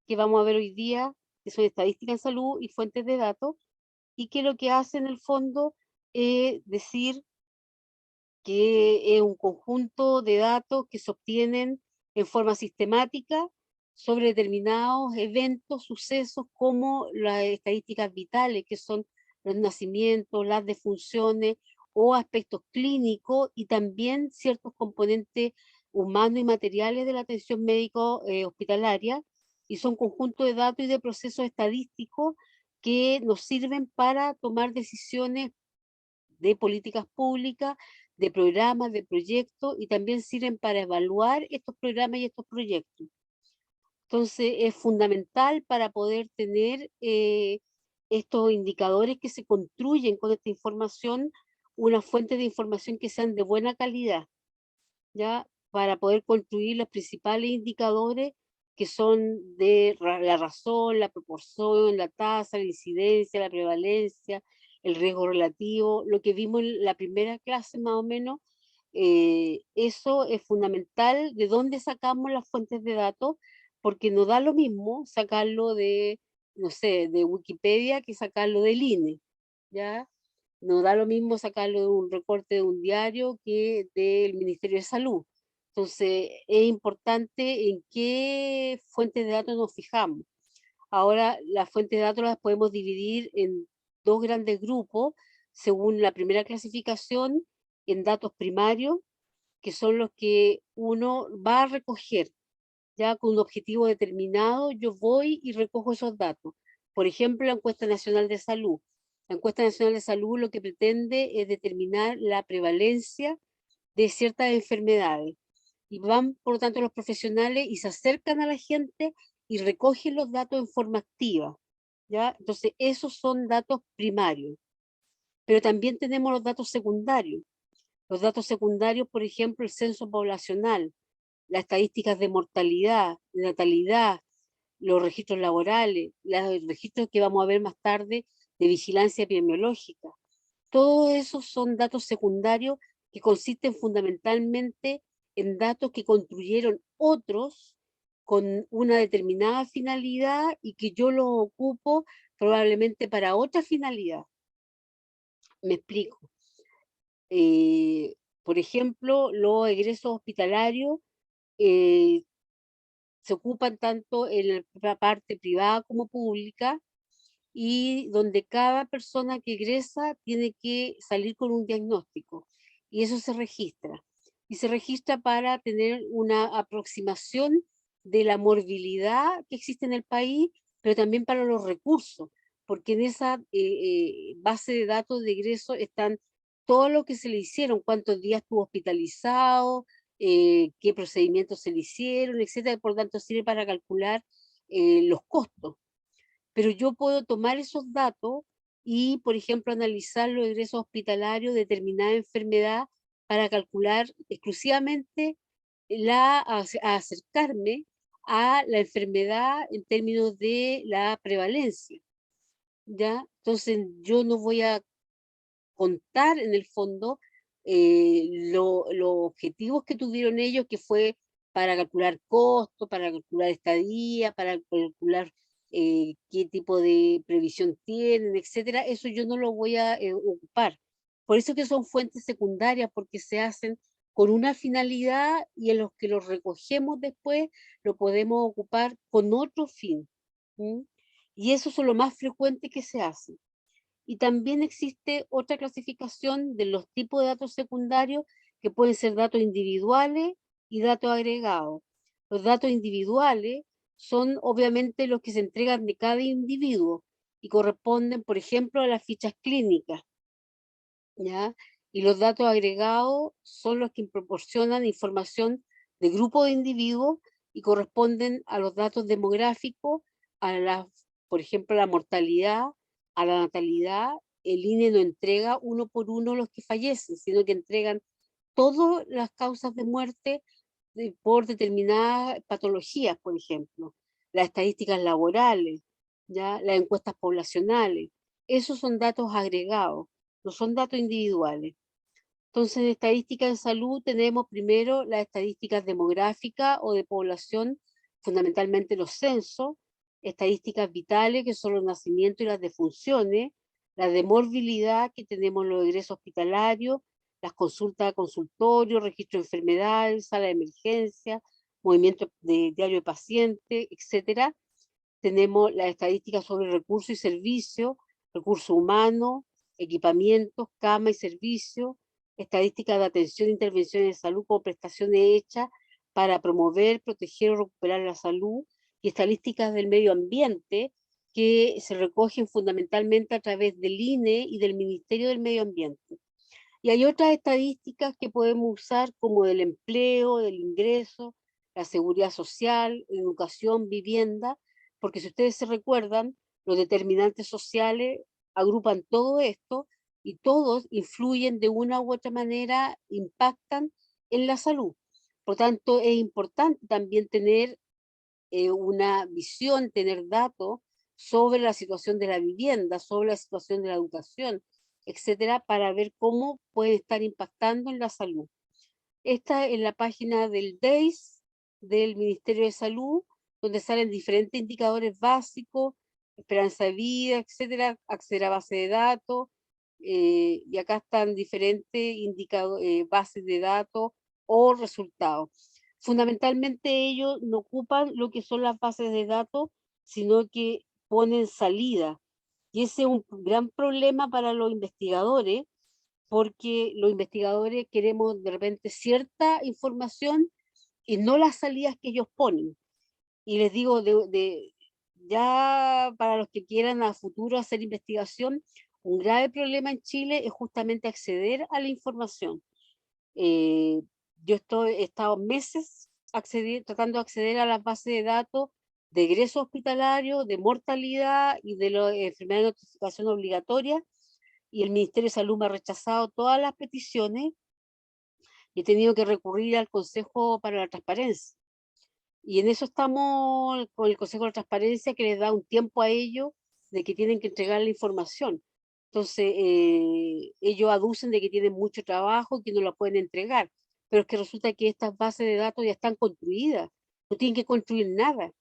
que vamos a ver hoy día, que son estadísticas en salud y fuentes de datos, y que lo que hace en el fondo es decir que es un conjunto de datos que se obtienen en forma sistemática sobre determinados eventos, sucesos, como las estadísticas vitales, que son los nacimientos, las defunciones o aspectos clínicos, y también ciertos componentes humanos y materiales de la atención médico hospitalaria, y son conjuntos de datos y de procesos estadísticos que nos sirven para tomar decisiones de políticas públicas, de programas, de proyectos, y también sirven para evaluar estos programas y estos proyectos. Entonces, es fundamental para poder tener estos indicadores que se construyen con esta información, una fuente de información que sean de buena calidad, ¿ya? Para poder construir los principales indicadores que son de la razón, la proporción, la tasa, la incidencia, la prevalencia, el riesgo relativo, lo que vimos en la primera clase más o menos. Eso es fundamental, de dónde sacamos las fuentes de datos, porque no da lo mismo sacarlo de, no sé, de Wikipedia que sacarlo del INE, ¿ya? No da lo mismo sacarlo de un recorte de un diario que del Ministerio de Salud. Entonces, es importante en qué fuentes de datos nos fijamos. Ahora, las fuentes de datos las podemos dividir en dos grandes grupos, según la primera clasificación, en datos primarios, que son los que uno va a recoger, ya con un objetivo determinado, yo voy y recojo esos datos. Por ejemplo, la encuesta nacional de salud. La encuesta nacional de salud lo que pretende es determinar la prevalencia de ciertas enfermedades. Y van, por lo tanto, los profesionales y se acercan a la gente y recogen los datos en forma activa, ¿ya? Entonces, esos son datos primarios. Pero también tenemos los datos secundarios. Los datos secundarios, por ejemplo, el censo poblacional, las estadísticas de mortalidad, de natalidad, los registros laborales, los registros que vamos a ver más tarde de vigilancia epidemiológica. Todos esos son datos secundarios que consisten fundamentalmente en datos que construyeron otros con una determinada finalidad y que yo los ocupo probablemente para otra finalidad. Me explico. Por ejemplo, los egresos hospitalarios eh, se ocupan tanto en la parte privada como pública, y donde cada persona que egresa tiene que salir con un diagnóstico, y eso se registra. Y se registra para tener una aproximación de la morbilidad que existe en el país, pero también para los recursos, porque en esa base de datos de egreso están todo lo que se le hicieron, cuántos días estuvo hospitalizado, qué procedimientos se le hicieron, etcétera. Por tanto, sirve para calcular los costos. Pero yo puedo tomar esos datos y, por ejemplo, analizar los egresos hospitalarios de determinada enfermedad para calcular exclusivamente a acercarme a la enfermedad en términos de la prevalencia, ¿ya? Entonces, yo no voy a contar en el fondo los objetivos que tuvieron ellos, que fue para calcular costos, para calcular estadía, para calcular qué tipo de previsión tienen, etcétera. Eso yo no lo voy a ocupar. Por eso que son fuentes secundarias, porque se hacen con una finalidad, y en los que los recogemos después lo podemos ocupar con otro fin. ¿M? Y eso es lo más frecuente que se hace. Y también existe otra clasificación de los tipos de datos secundarios, que pueden ser datos individuales y datos agregados. Los datos individuales son obviamente los que se entregan de cada individuo y corresponden, por ejemplo, a las fichas clínicas, ¿ya? Y los datos agregados son los que proporcionan información de grupo de individuos y corresponden a los datos demográficos, a la, por ejemplo, la mortalidad, a la natalidad. El INE no entrega uno por uno los que fallecen, sino que entregan todas las causas de muerte por determinadas patologías, por ejemplo, las estadísticas laborales, ¿ya? Las encuestas poblacionales. Esos son datos agregados, no son datos individuales. Entonces, en estadística en salud tenemos primero las estadísticas demográficas o de población, fundamentalmente los censos, estadísticas vitales, que son los nacimientos y las defunciones, la de morbilidad, que tenemos los egresos hospitalarios, las consultas a consultorio, registro de enfermedades, sala de emergencia, movimiento de diario de paciente, etcétera. Tenemos las estadísticas sobre recursos y servicios, recursos humanos, equipamientos, cama y servicios, estadísticas de atención e intervenciones de salud como prestaciones hechas para promover, proteger o recuperar la salud, y estadísticas del medio ambiente que se recogen fundamentalmente a través del INE y del Ministerio del Medio Ambiente. Y hay otras estadísticas que podemos usar como del empleo, del ingreso, la seguridad social, educación, vivienda, porque si ustedes se recuerdan, los determinantes sociales agrupan todo esto y todos influyen de una u otra manera, impactan en la salud. Por tanto, es importante también tener una visión, tener datos sobre la situación de la vivienda, sobre la situación de la educación, etcétera, para ver cómo puede estar impactando en la salud. Esta es la página del DEIS, del Ministerio de Salud, donde salen diferentes indicadores básicos, esperanza de vida, etcétera, acceder a base de datos, y acá están diferentes bases de datos o resultados. Fundamentalmente ellos no ocupan lo que son las bases de datos, sino que ponen salida. Y ese es un gran problema para los investigadores, porque los investigadores queremos de repente cierta información y no las salidas que ellos ponen. Y les digo, ya para los que quieran a futuro hacer investigación, un grave problema en Chile es justamente acceder a la información. Eh, he estado meses tratando de acceder a las bases de datos de egreso hospitalario, de mortalidad y de la enfermedad de notificación obligatoria, y el Ministerio de Salud me ha rechazado todas las peticiones y he tenido que recurrir al Consejo para la Transparencia. Y en eso estamos con el Consejo de Transparencia, que les da un tiempo a ellos de que tienen que entregar la información. Entonces, ellos aducen de que tienen mucho trabajo y que no la pueden entregar, pero es que resulta que estas bases de datos ya están construidas, no tienen que construir nada,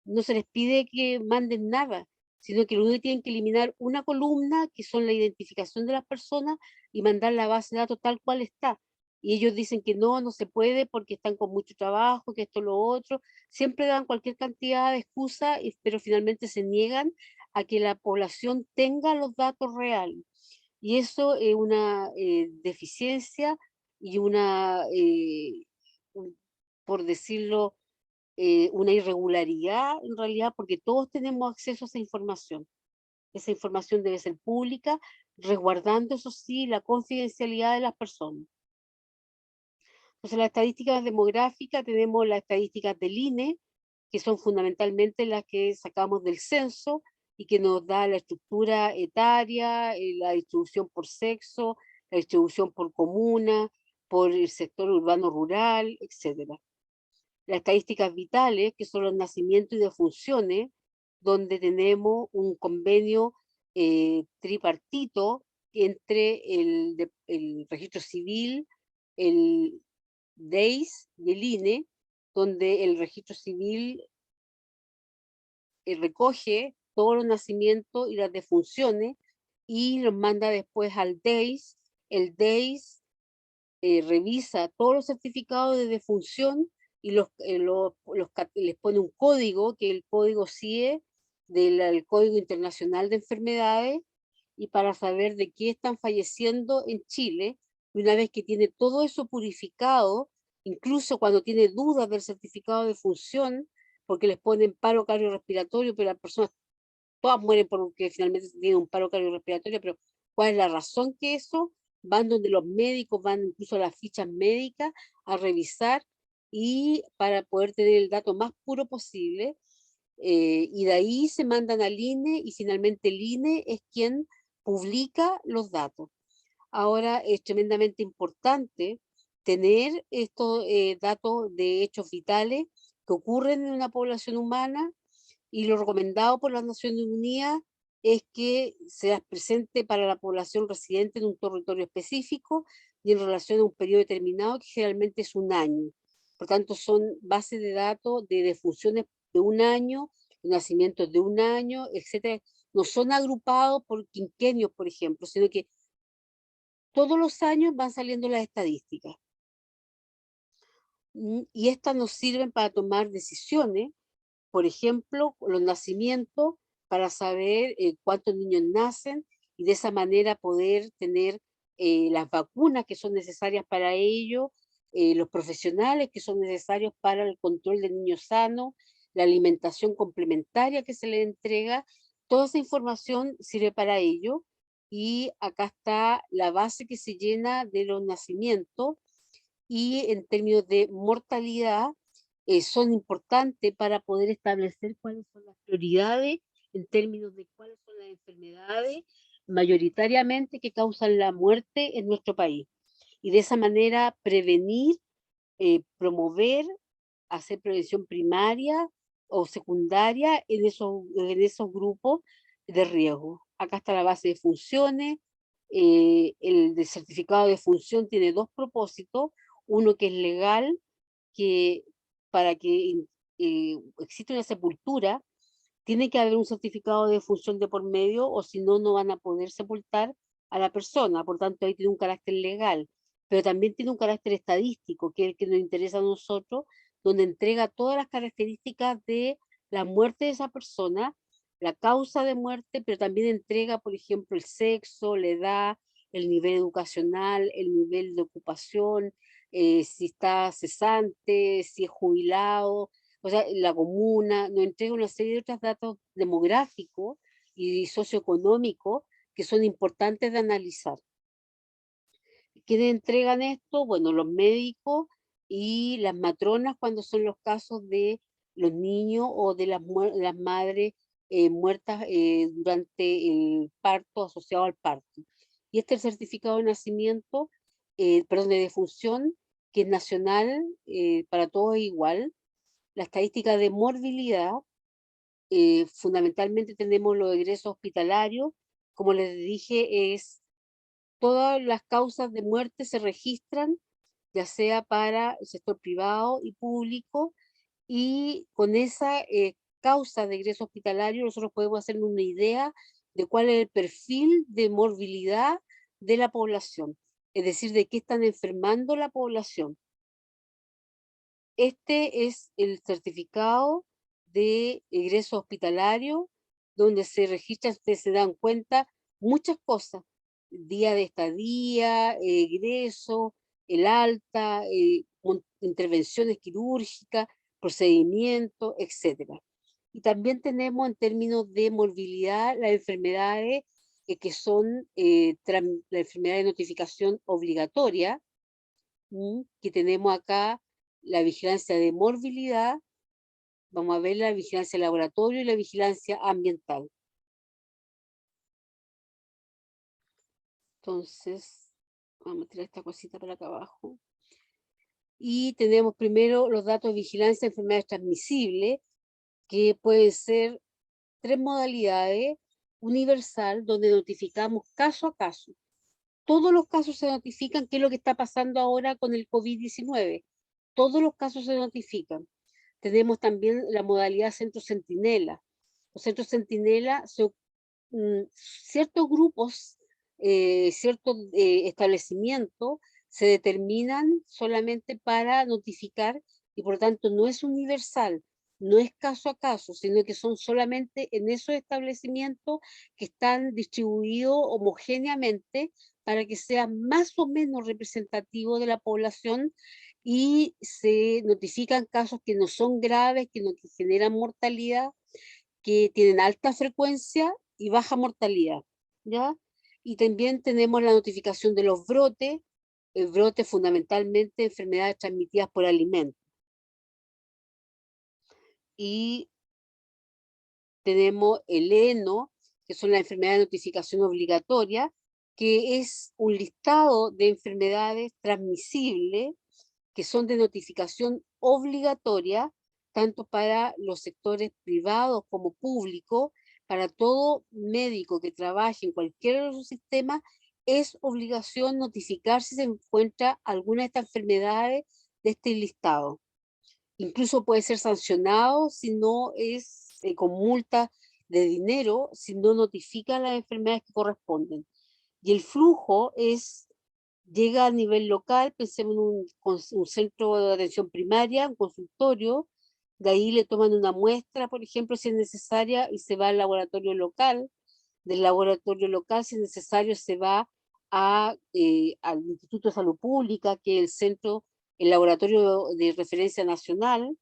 no se les pide que manden nada, sino que lo único que tienen que eliminar una columna, que son la identificación de las personas, y mandar la base de datos tal cual está. Y ellos dicen que no, no se puede porque están con mucho trabajo, que esto, lo otro. Siempre dan cualquier cantidad de excusas, pero finalmente se niegan a que la población tenga los datos reales. Y eso es una deficiencia y por decirlo, una irregularidad en realidad, porque todos tenemos acceso a esa información. Esa información debe ser pública, resguardando, eso sí, la confidencialidad de las personas. Entonces, las estadísticas demográficas, tenemos las estadísticas del INE, que son fundamentalmente las que sacamos del censo y que nos da la estructura etaria, la distribución por sexo, la distribución por comuna, por el sector urbano rural, etcétera. Las estadísticas vitales, que son los nacimientos y defunciones, donde tenemos un convenio tripartito entre el registro civil, el DEIS y el INE, donde el registro civil recoge todos los nacimientos y las defunciones y los manda después al DEIS. El DEIS revisa todos los certificados de defunción y les pone un código, que es el código CIE, del Código Internacional de Enfermedades, y para saber de qué están falleciendo en Chile. Y una vez que tiene todo eso purificado, incluso cuando tiene dudas del certificado de función, porque les ponen paro cardiorrespiratorio, pero las personas todas mueren porque finalmente tienen un paro cardiorrespiratorio, pero ¿cuál es la razón que eso? Van donde los médicos, van incluso a las fichas médicas a revisar y para poder tener el dato más puro posible, y de ahí se mandan al INE y finalmente el INE es quien publica los datos. Ahora es tremendamente importante tener estos datos de hechos vitales que ocurren en una población humana, y lo recomendado por las Naciones Unidas es que sea presente para la población residente en un territorio específico y en relación a un periodo determinado, que generalmente es un año. Por tanto, son bases de datos de defunciones de un año los nacimientos de 1 año, etcétera, no son agrupados por quinquenios, por ejemplo, sino que todos los años van saliendo las estadísticas. Y estas nos sirven para tomar decisiones, por ejemplo, los nacimientos, para saber cuántos niños nacen y de esa manera poder tener las vacunas que son necesarias para ello, los profesionales que son necesarios para el control del niño sano, la alimentación complementaria que se le entrega. Toda esa información sirve para ello. Y acá está la base que se llena de los nacimientos, y en términos de mortalidad son importantes para poder establecer cuáles son las prioridades en términos de cuáles son las enfermedades mayoritariamente que causan la muerte en nuestro país. Y de esa manera prevenir, promover, hacer prevención primaria o secundaria en esos grupos de riesgo. Acá está la base de funciones. El de certificado de función tiene dos propósitos: uno que es legal, que para que exista una sepultura, tiene que haber un certificado de función de por medio, o si no, no van a poder sepultar a la persona. Por tanto, ahí tiene un carácter legal, pero también tiene un carácter estadístico, que es el que nos interesa a nosotros, donde entrega todas las características de la muerte de esa persona, la causa de muerte, pero también entrega, por ejemplo, el sexo, la edad, el nivel educacional, el nivel de ocupación, si está cesante, si es jubilado, o sea, la comuna nos entrega una serie de otros datos demográficos y socioeconómicos que son importantes de analizar. ¿Quiénes entregan esto? Bueno, los médicos y las matronas cuando son los casos de los niños o de las madres muertas durante el parto, asociado al parto. Y este es el certificado de nacimiento, perdón, de defunción, que es nacional, para todos es igual. La estadística de morbilidad, fundamentalmente tenemos los egresos hospitalarios. Como les dije, todas las causas de muerte se registran, ya sea para el sector privado y público, y con esa causa de egreso hospitalario nosotros podemos hacer una idea de cuál es el perfil de morbilidad de la población, es decir, de qué están enfermando la población. Este es el certificado de egreso hospitalario, donde se registran, ustedes se dan cuenta, muchas cosas: día de estadía, egreso, el alta, intervenciones quirúrgicas, procedimientos, etcétera. Y también tenemos en términos de morbilidad las enfermedades que son la enfermedad de notificación obligatoria, que tenemos acá la vigilancia de morbilidad. Vamos a ver la vigilancia de laboratorio y la vigilancia ambiental. Entonces, vamos a tirar esta cosita para acá abajo. Y tenemos primero los datos de vigilancia de enfermedades transmisibles, que pueden ser 3 modalidades: universal, donde notificamos caso a caso. Todos los casos se notifican. ¿Qué es lo que está pasando ahora con el COVID-19? Todos los casos se notifican. Tenemos también la modalidad centro centinela. Los centros centinela son ciertos grupos, ciertos establecimientos se determinan solamente para notificar, y por lo tanto no es universal, no es caso a caso, sino que son solamente en esos establecimientos que están distribuidos homogéneamente para que sea más o menos representativo de la población, y se notifican casos que no son graves, que no generan mortalidad, que tienen alta frecuencia y baja mortalidad, ¿ya? Y también tenemos la notificación de los brotes, el brote fundamentalmente enfermedades transmitidas por alimentos. Y tenemos el ENO, que son las enfermedades de notificación obligatoria, que es un listado de enfermedades transmisibles que son de notificación obligatoria, tanto para los sectores privados como públicos. Para todo médico que trabaje en cualquiera de los sistemas, es obligación notificar si se encuentra alguna de estas enfermedades de este listado. Incluso puede ser sancionado si no es con multas de dinero si no notifican las enfermedades que corresponden. Y el flujo llega a nivel local, pensemos en un centro de atención primaria, un consultorio, de ahí le toman una muestra, por ejemplo, si es necesaria, y se va al laboratorio local. Del laboratorio local, si es necesario, se va al Instituto de Salud Pública, que es el laboratorio de referencia nacional,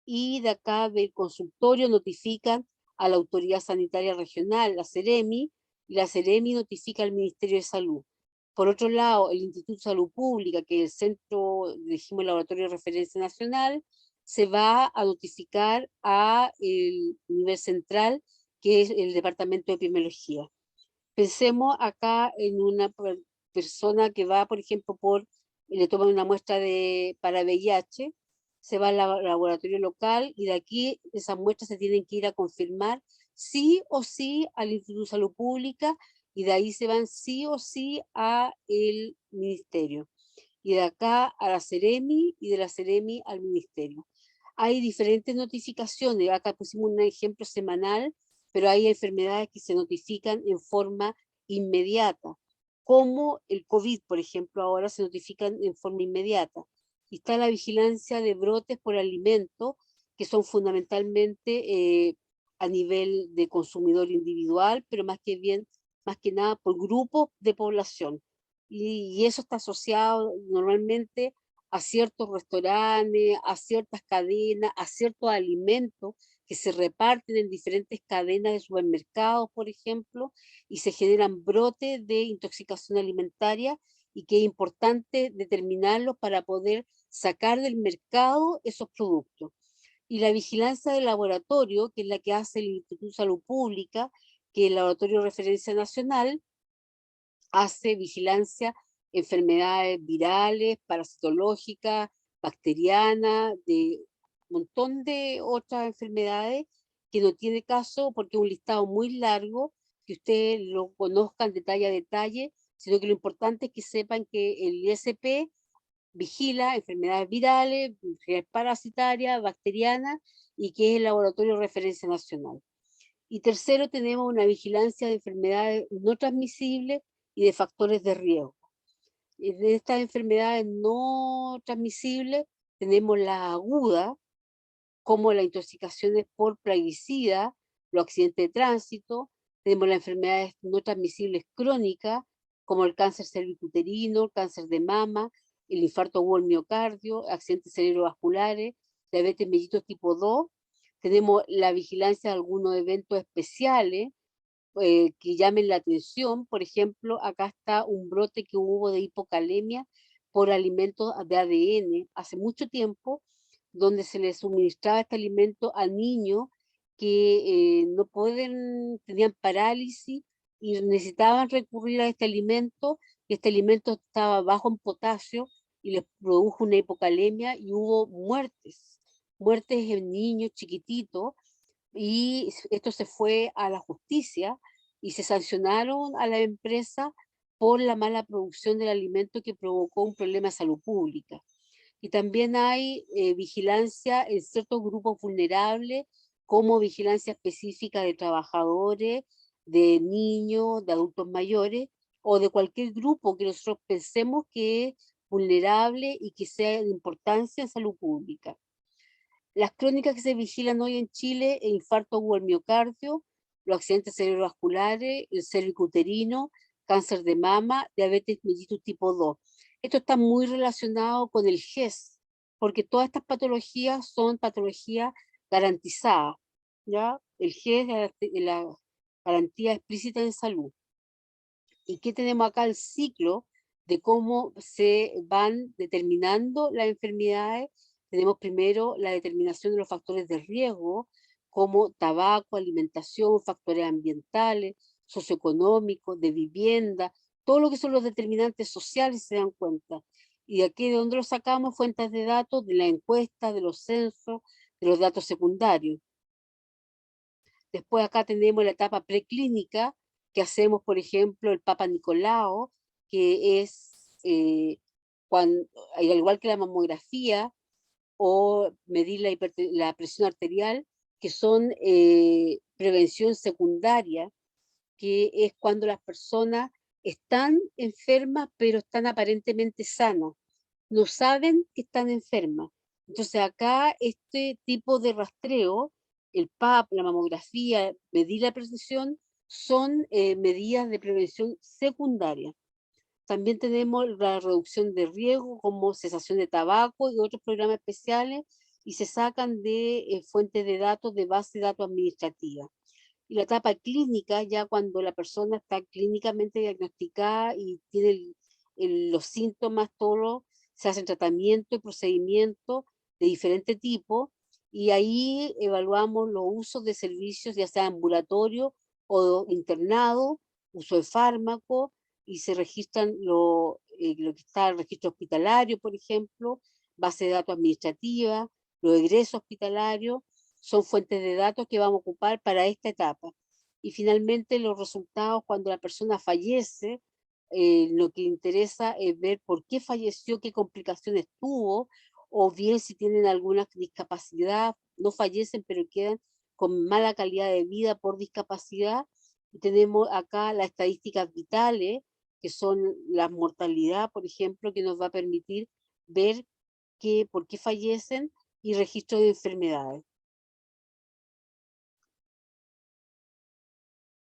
y de acá del consultorio notifican a la Autoridad Sanitaria Regional, la Seremi, y la Seremi notifica al Ministerio de Salud. Por otro lado, el Instituto de Salud Pública, que es el centro, dijimos, el laboratorio de referencia nacional, se va a notificar a el nivel central, que es el Departamento de Epidemiología. Pensemos acá en una persona que va, por ejemplo, le toman una muestra para VIH, se va al laboratorio local y de aquí esas muestras se tienen que ir a confirmar sí o sí al Instituto de Salud Pública y de ahí se van sí o sí a el ministerio. Y de acá a la Seremi y de la Seremi al ministerio. Hay diferentes notificaciones, acá pusimos un ejemplo semanal, pero hay enfermedades que se notifican en forma inmediata, como el COVID, por ejemplo, ahora se notifican en forma inmediata. Y está la vigilancia de brotes por alimento, que son fundamentalmente a nivel de consumidor individual, pero más que nada por grupos de población. Y eso está asociado normalmente a ciertos restaurantes, a ciertas cadenas, a ciertos alimentos que se reparten en diferentes cadenas de supermercados, por ejemplo, y se generan brotes de intoxicación alimentaria y que es importante determinarlos para poder sacar del mercado esos productos. Y la vigilancia del laboratorio, que es la que hace el Instituto de Salud Pública, que es el Laboratorio de Referencia Nacional, hace vigilancia enfermedades virales, parasitológicas, bacterianas, de un montón de otras enfermedades que no tiene caso porque es un listado muy largo, que ustedes lo conozcan detalle a detalle, sino que lo importante es que sepan que el ISP vigila enfermedades virales, enfermedades parasitarias, bacterianas, y que es el laboratorio de referencia nacional. Y tercero, tenemos una vigilancia de enfermedades no transmisibles y de factores de riesgo. De estas enfermedades no transmisibles tenemos las agudas, como las intoxicaciones por plaguicida, los accidentes de tránsito, tenemos las enfermedades no transmisibles crónicas, como el cáncer cervicuterino, el cáncer de mama, el infarto agudo del miocardio, accidentes cerebrovasculares, diabetes mellitus tipo 2. Tenemos la vigilancia de algunos eventos especiales que llamen la atención. Por ejemplo, acá está un brote que hubo de hipocalemia por alimentos de ADN hace mucho tiempo, donde se le suministraba este alimento a niños que no tenían parálisis y necesitaban recurrir a este alimento, y este alimento estaba bajo en potasio y les produjo una hipocalemia y hubo muertes en niños chiquititos, y esto se fue a la justicia y se sancionaron a la empresa por la mala producción del alimento que provocó un problema de salud pública. Y también hay vigilancia en ciertos grupos vulnerables, como vigilancia específica de trabajadores, de niños, de adultos mayores, o de cualquier grupo que nosotros pensemos que es vulnerable y que sea de importancia en salud pública. Las crónicas que se vigilan hoy en Chile: el infarto agudo del miocardio, los accidentes cerebrovasculares, el cervicuterino, cáncer de mama, diabetes mellitus tipo 2. Esto está muy relacionado con el GES, porque todas estas patologías son patologías garantizadas, ¿ya? El GES es la garantía explícita en salud. ¿Y qué tenemos acá? El ciclo de cómo se van determinando las enfermedades. Tenemos primero la determinación de los factores de riesgo, como tabaco, alimentación, factores ambientales, socioeconómicos, de vivienda, todo lo que son los determinantes sociales, se dan cuenta. Y de aquí de donde lo sacamos: fuentes de datos, de la encuesta, de los censos, de los datos secundarios. Después acá tenemos la etapa preclínica, que hacemos, por ejemplo, el Papa Nicolau, que es, cuando, al igual que la mamografía o medir la presión arterial, que son prevención secundaria, que es cuando las personas están enfermas, pero están aparentemente sanas, no saben que están enfermas. Entonces acá este tipo de rastreo, el PAP, la mamografía, medir la precisión, son medidas de prevención secundaria. También tenemos la reducción de riesgo como cesación de tabaco y otros programas especiales y se sacan de fuentes de datos de base de datos administrativa. Y la etapa clínica, ya cuando la persona está clínicamente diagnosticada y tiene los síntomas, todo, se hacen tratamiento y procedimientos de diferente tipo y ahí evaluamos los usos de servicios, ya sea ambulatorio o internado, uso de fármacos, y se registran lo que está el registro hospitalario, por ejemplo, base de datos administrativa, los egresos hospitalarios, son fuentes de datos que vamos a ocupar para esta etapa. Y finalmente los resultados cuando la persona fallece, lo que interesa es ver por qué falleció, qué complicaciones tuvo, o bien si tienen alguna discapacidad, no fallecen pero quedan con mala calidad de vida por discapacidad. Y tenemos acá las estadísticas vitales, que son la mortalidad, por ejemplo, que nos va a permitir ver por qué fallecen y registro de enfermedades.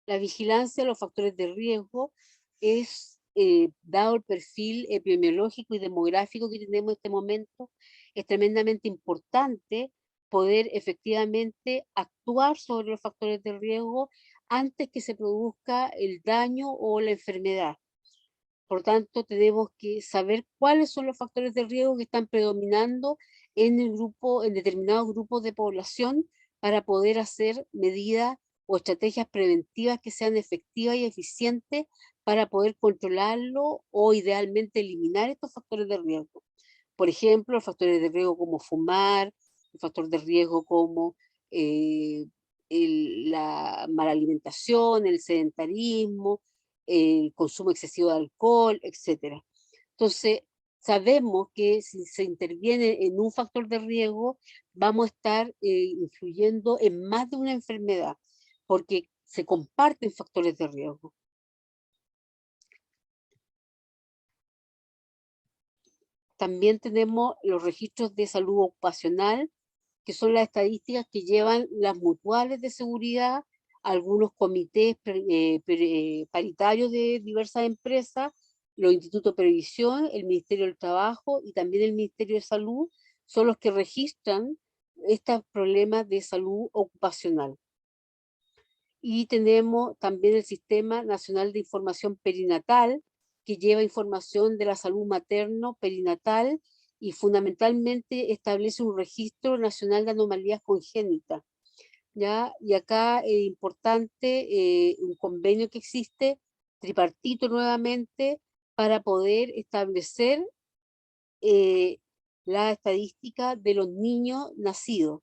La vigilancia de los factores de riesgo es, dado el perfil epidemiológico y demográfico que tenemos en este momento, es tremendamente importante poder efectivamente actuar sobre los factores de riesgo antes que se produzca el daño o la enfermedad. Por tanto, tenemos que saber cuáles son los factores de riesgo que están predominando en el grupo, en determinados grupos de población, para poder hacer medidas o estrategias preventivas que sean efectivas y eficientes para poder controlarlo o idealmente eliminar estos factores de riesgo. Por ejemplo, los factores de riesgo como fumar, el factor de riesgo como eh, la mala alimentación, el sedentarismo, el consumo excesivo de alcohol, etcétera. Entonces, sabemos que si se interviene en un factor de riesgo, vamos a estar influyendo en más de una enfermedad, porque se comparten factores de riesgo. También tenemos los registros de salud ocupacional, que son las estadísticas que llevan las mutuales de seguridad, algunos comités paritarios de diversas empresas, los institutos de previsión, el Ministerio del Trabajo y también el Ministerio de Salud, son los que registran estos problemas de salud ocupacional. Y tenemos también el Sistema Nacional de Información Perinatal, que lleva información de la salud materno-perinatal y fundamentalmente establece un registro nacional de anomalías congénitas. ¿Ya? Y acá es importante un convenio que existe, tripartito nuevamente, para poder establecer la estadística de los niños nacidos.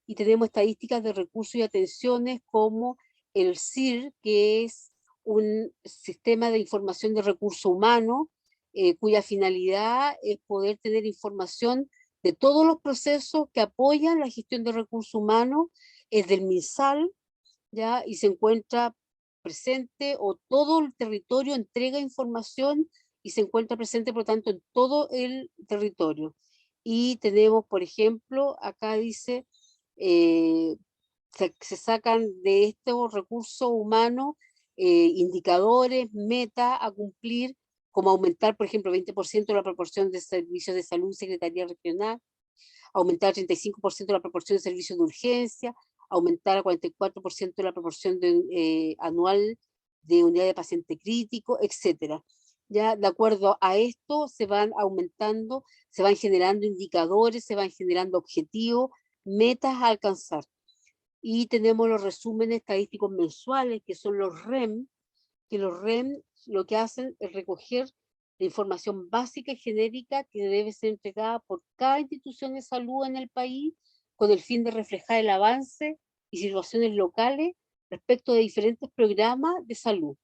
Y tenemos estadísticas de recursos y atenciones como el CIR, que es un sistema de información de recursos humanos, cuya finalidad es poder tener información de todos los procesos que apoyan la gestión de recursos humanos, es del MinSal, ¿ya? Y se encuentra presente, o todo el territorio entrega información y se encuentra presente, por lo tanto, en todo el territorio. Y tenemos, por ejemplo, acá dice, se sacan de estos recursos humanos indicadores, metas a cumplir, como aumentar, por ejemplo, 20% la proporción de servicios de salud en Secretaría Regional, aumentar 35% la proporción de servicios de urgencia, aumentar a 44% la proporción anual de unidad de paciente crítico, etcétera. Ya de acuerdo a esto se van aumentando, se van generando indicadores, se van generando objetivos, metas a alcanzar. Y tenemos los resúmenes estadísticos mensuales, que son los REM, que los REM lo que hacen es recoger la información básica y genérica que debe ser entregada por cada institución de salud en el país, con el fin de reflejar el avance y situaciones locales respecto de diferentes programas de salud.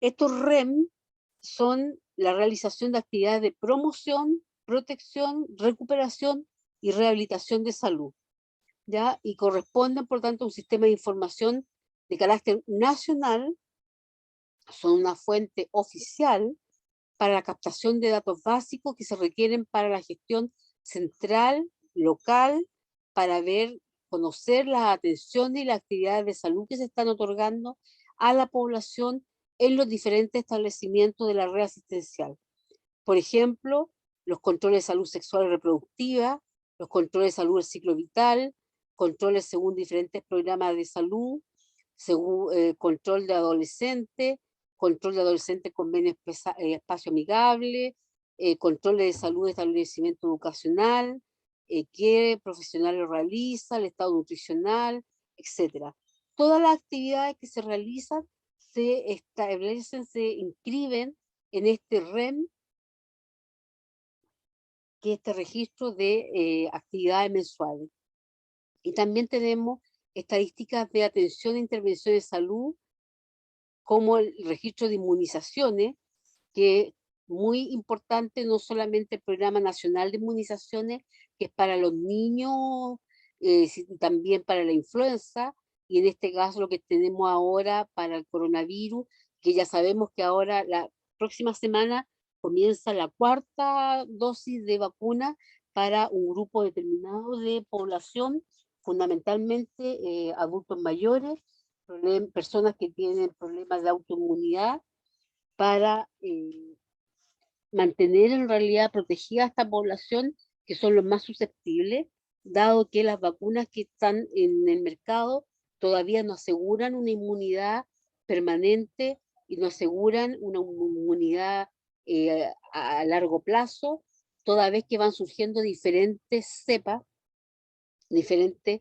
Estos REM son la realización de actividades de promoción, protección, recuperación y rehabilitación de salud. ¿ya? Y corresponden, por tanto, a un sistema de información de carácter nacional, son una fuente oficial para la captación de datos básicos que se requieren para la gestión central, local, para ver, conocer las atenciones y las actividades de salud que se están otorgando a la población en los diferentes establecimientos de la red asistencial. Por ejemplo, los controles de salud sexual y reproductiva, los controles de salud del ciclo vital, controles según diferentes programas de salud, según, control de adolescentes convenio espacio amigable, controles de salud de establecimiento educacional, qué profesionales realiza, el estado nutricional, etcétera. Todas las actividades que se realizan se establecen, se inscriben en este REM, que es este registro de actividades mensuales. Y también tenemos estadísticas de atención e intervención de salud, como el registro de inmunizaciones, que es muy importante, no solamente el Programa Nacional de Inmunizaciones, que es para los niños, también para la influenza, y en este caso lo que tenemos ahora para el coronavirus, que ya sabemos que ahora la próxima semana comienza la cuarta dosis de vacuna para un grupo determinado de población, fundamentalmente adultos mayores, personas que tienen problemas de autoinmunidad, para mantener en realidad protegida a esta población, que son los más susceptibles, dado que las vacunas que están en el mercado todavía no aseguran una inmunidad permanente y no aseguran una inmunidad a largo plazo, toda vez que van surgiendo diferentes cepas, diferentes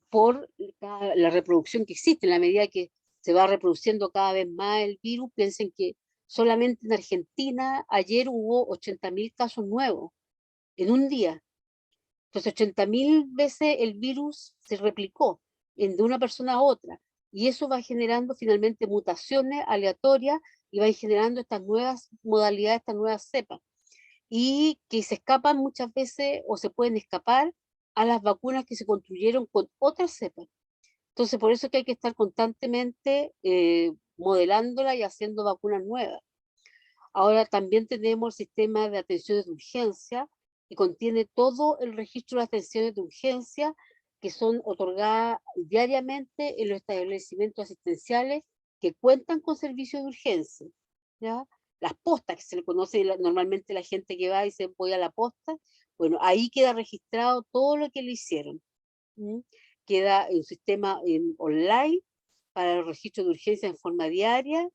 por la reproducción que existe. En la medida que se va reproduciendo cada vez más el virus, piensen que solamente en Argentina ayer hubo 80.000 casos nuevos en un día. Entonces 80.000 veces el virus se replicó de una persona a otra. Y eso va generando finalmente mutaciones aleatorias y va generando estas nuevas modalidades, estas nuevas cepas. Y que se escapan muchas veces o se pueden escapar a las vacunas que se construyeron con otras cepas. Entonces, por eso es que hay que estar constantemente modelándola y haciendo vacunas nuevas. Ahora también tenemos el sistema de atenciones de urgencia, que contiene todo el registro de atenciones de urgencia que son otorgadas diariamente en los establecimientos asistenciales que cuentan con servicios de urgencia, ¿ya? Las postas, que se le conoce normalmente la gente que va y dice voy a la posta, bueno, ahí queda registrado todo lo que le hicieron. ¿Mm? Queda en un sistema online para el registro de urgencia en forma diaria,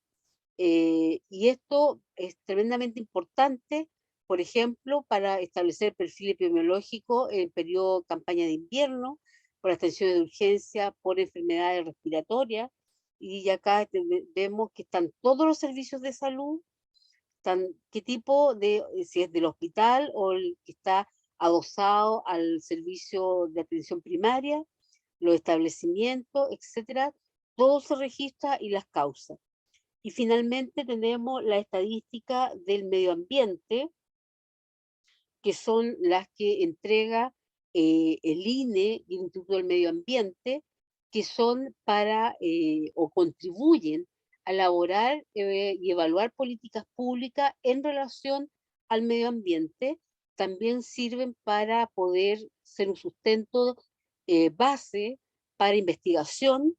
y esto es tremendamente importante, por ejemplo, para establecer el perfil epidemiológico en periodo de campaña de invierno, por las atenciones de urgencia, por enfermedades respiratorias, y acá vemos que están todos los servicios de salud, qué tipo de, si es del hospital o el que está adosado al servicio de atención primaria, los establecimientos, etcétera, todo se registra y las causas. Y finalmente tenemos la estadística del medio ambiente, que son las que entrega el INE y el Instituto del Medio Ambiente, que son para o contribuyen a elaborar y evaluar políticas públicas en relación al medio ambiente. También sirven para poder ser un sustento base para investigación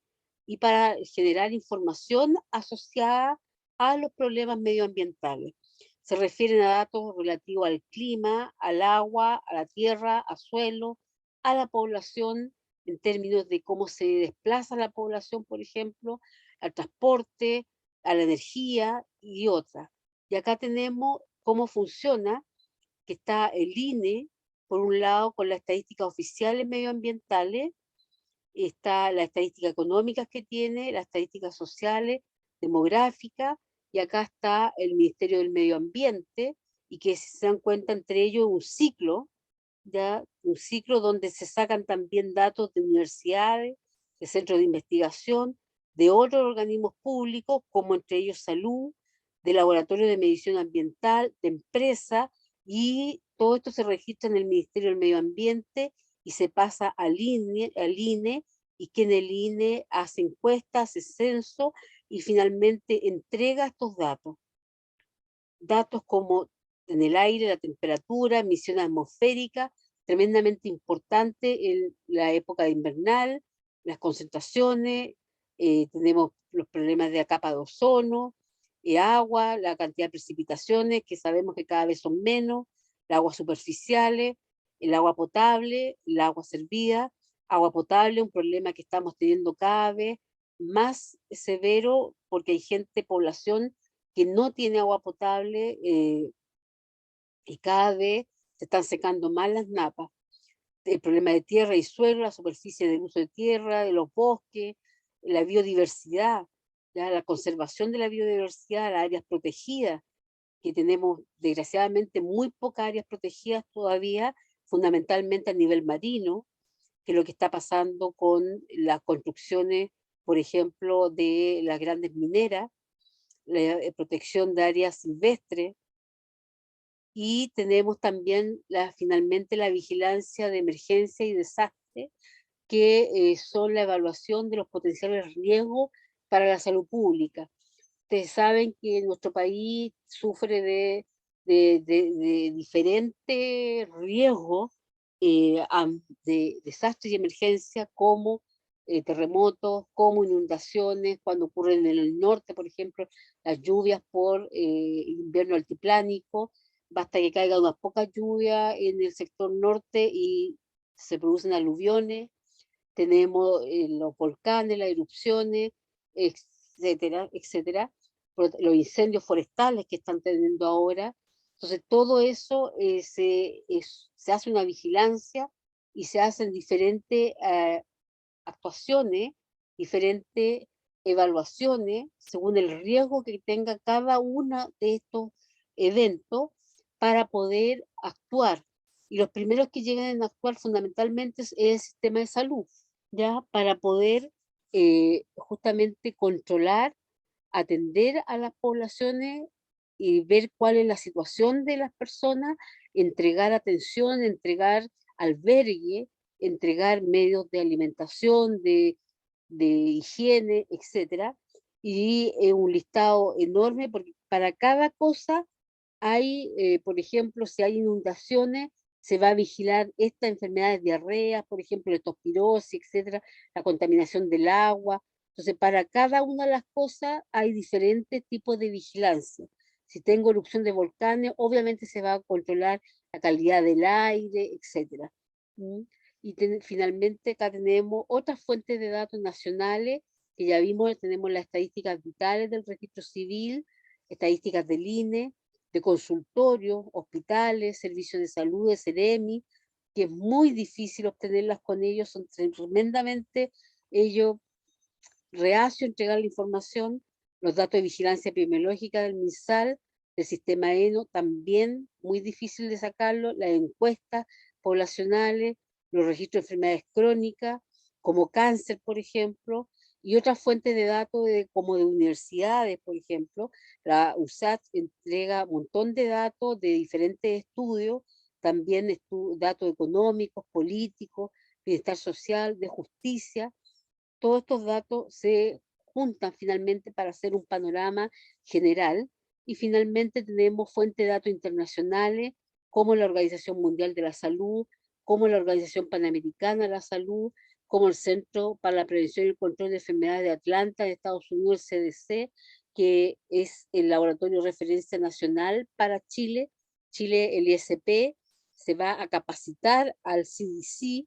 y para generar información asociada a los problemas medioambientales. Se refieren a datos relativos al clima, al agua, a la tierra, al suelo, a la población, en términos de cómo se desplaza la población, por ejemplo, al transporte, a la energía y otras. Y acá tenemos cómo funciona, que está el INE, por un lado, con las estadísticas oficiales medioambientales, está la estadística económica que tiene, las estadísticas sociales, demográficas, y acá está el Ministerio del Medio Ambiente, y que se dan cuenta entre ellos un ciclo, ¿ya? Un ciclo donde se sacan también datos de universidades, de centros de investigación, de otros organismos públicos, como entre ellos salud, de laboratorios de medición ambiental, de empresas, y todo esto se registra en el Ministerio del Medio Ambiente y se pasa al INE, y que en el INE hace encuestas, hace censo y finalmente entrega estos datos. Datos como en el aire, la temperatura, emisión atmosférica, tremendamente importante en la época invernal, las concentraciones, tenemos los problemas de la capa de ozono, agua, la cantidad de precipitaciones, que sabemos que cada vez son menos, las aguas superficiales, el agua potable, el agua servida, agua potable, un problema que estamos teniendo cada vez más severo porque hay gente, población que no tiene agua potable, y cada vez se están secando más las napas. El problema de tierra y suelo, la superficie del uso de tierra, de los bosques, la biodiversidad, ya la conservación de la biodiversidad, las áreas protegidas, que tenemos desgraciadamente muy pocas áreas protegidas todavía, fundamentalmente a nivel marino, que es lo que está pasando con las construcciones, por ejemplo, de las grandes mineras, la protección de áreas silvestres, y tenemos también finalmente la vigilancia de emergencia y desastre, que son la evaluación de los potenciales riesgos para la salud pública. Ustedes saben que nuestro país sufre de diferentes riesgos, de desastres y emergencias como terremotos, como inundaciones, cuando ocurren en el norte, por ejemplo, las lluvias por invierno altiplánico, basta que caiga unas pocas lluvias en el sector norte y se producen aluviones. Tenemos los volcanes, las erupciones, etcétera, etcétera, los incendios forestales que están teniendo ahora. Entonces, todo eso se hace una vigilancia y se hacen diferentes actuaciones, diferentes evaluaciones según el riesgo que tenga cada uno de estos eventos para poder actuar. Y los primeros que llegan a actuar fundamentalmente es el sistema de salud, ya para poder justamente controlar, atender a las poblaciones y ver cuál es la situación de las personas, entregar atención, entregar albergue, entregar medios de alimentación, de higiene, etcétera. Y un listado enorme, porque para cada cosa hay, por ejemplo, si hay inundaciones, se va a vigilar estas enfermedades, diarreas, por ejemplo, leptospirosis, etcétera, la contaminación del agua. Entonces, para cada una de las cosas hay diferentes tipos de vigilancia. Si tengo erupción de volcanes, obviamente se va a controlar la calidad del aire, etcétera. ¿Mm? Y finalmente acá tenemos otras fuentes de datos nacionales que ya vimos, tenemos las estadísticas vitales del registro civil, estadísticas del INE, de consultorios, hospitales, servicios de salud, de Seremi, que es muy difícil obtenerlas con ellos, son tremendamente ellos reacios a entregar la información, los datos de vigilancia epidemiológica del MinSal, del sistema ENO, también muy difícil de sacarlo, las encuestas poblacionales, los registros de enfermedades crónicas, como cáncer, por ejemplo, y otras fuentes de datos como de universidades, por ejemplo. La USAT entrega un montón de datos de diferentes estudios, también datos económicos, políticos, bienestar social, de justicia. Todos estos datos se juntan finalmente para hacer un panorama general, y finalmente tenemos fuentes de datos internacionales como la Organización Mundial de la Salud, como la Organización Panamericana de la Salud, como el Centro para la Prevención y el Control de Enfermedades de Atlanta de Estados Unidos, el CDC, que es el laboratorio de referencia nacional para Chile. Chile, el ISP, se va a capacitar al CDC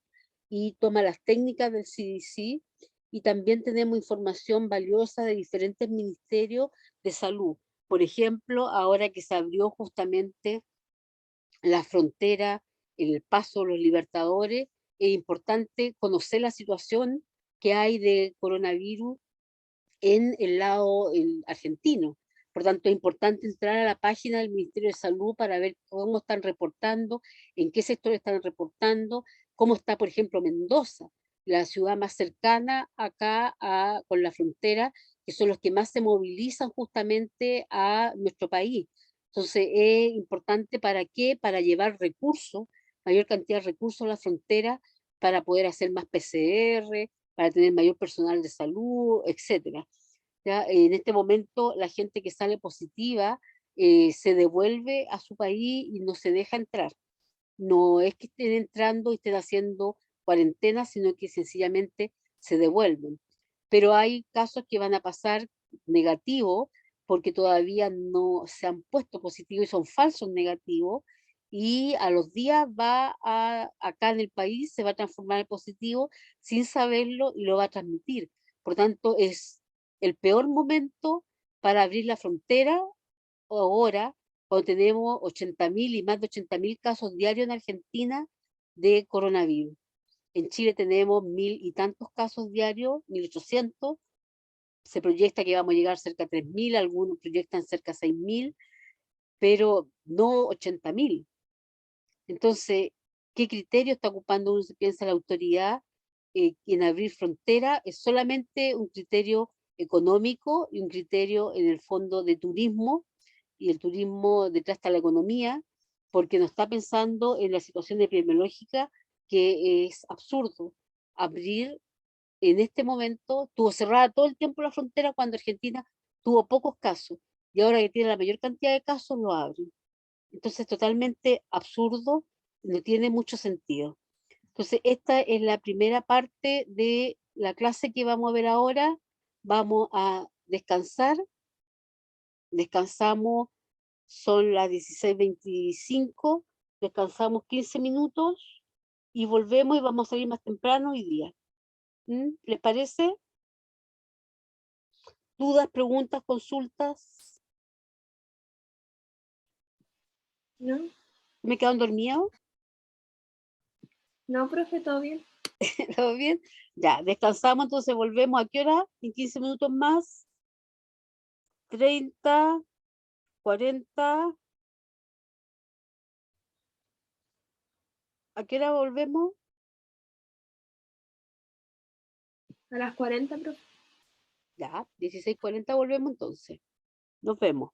y toma las técnicas del CDC, y también tenemos información valiosa de diferentes ministerios de salud. Por ejemplo, ahora que se abrió justamente la frontera, el paso de los Libertadores, es importante conocer la situación que hay de coronavirus en el lado argentino. Por tanto, es importante entrar a la página del Ministerio de Salud para ver cómo están reportando, en qué sector están reportando, cómo está, por ejemplo, Mendoza, la ciudad más cercana acá con la frontera, que son los que más se movilizan justamente a nuestro país. Entonces, es importante ¿para qué? Para llevar recursos, mayor cantidad de recursos a la frontera, para poder hacer más PCR, para tener mayor personal de salud, etcétera. ¿Ya? En este momento, la gente que sale positiva se devuelve a su país y no se deja entrar. No es que estén entrando y estén haciendo cuarentena, sino que sencillamente se devuelven. Pero hay casos que van a pasar negativos porque todavía no se han puesto positivos y son falsos negativos, y a los días acá en el país se va a transformar en positivo sin saberlo y lo va a transmitir. Por tanto, es el peor momento para abrir la frontera ahora, cuando tenemos 80.000 y más de 80.000 casos diarios en Argentina de coronavirus. En Chile tenemos 1.000 y tantos casos diarios, 1.800. Se proyecta que vamos a llegar cerca de 3.000, algunos proyectan cerca de 6.000, pero no 80.000. Entonces, ¿qué criterio está ocupando uno, se piensa la autoridad en abrir frontera? Es solamente un criterio económico y un criterio en el fondo de turismo, y el turismo detrás está la economía, porque no está pensando en la situación epidemiológica, que es absurdo abrir en este momento. Tuvo cerrada todo el tiempo la frontera cuando Argentina tuvo pocos casos, y ahora que tiene la mayor cantidad de casos lo abren. Entonces, totalmente absurdo, no tiene mucho sentido. Entonces, esta es la primera parte de la clase que vamos a ver ahora. Vamos a descansar, descansamos, son las 16:25, descansamos 15 minutos y volvemos y vamos a salir más temprano hoy día. ¿Les parece? ¿Dudas, preguntas, consultas? ¿No? ¿Me quedan dormidos? No, profe, todo bien. ¿Todo bien? Ya, descansamos, entonces volvemos. ¿A qué hora? En 15 minutos más. 30, 40. ¿A qué hora volvemos? A las 40, profe. Ya, 16:40 volvemos entonces. Nos vemos.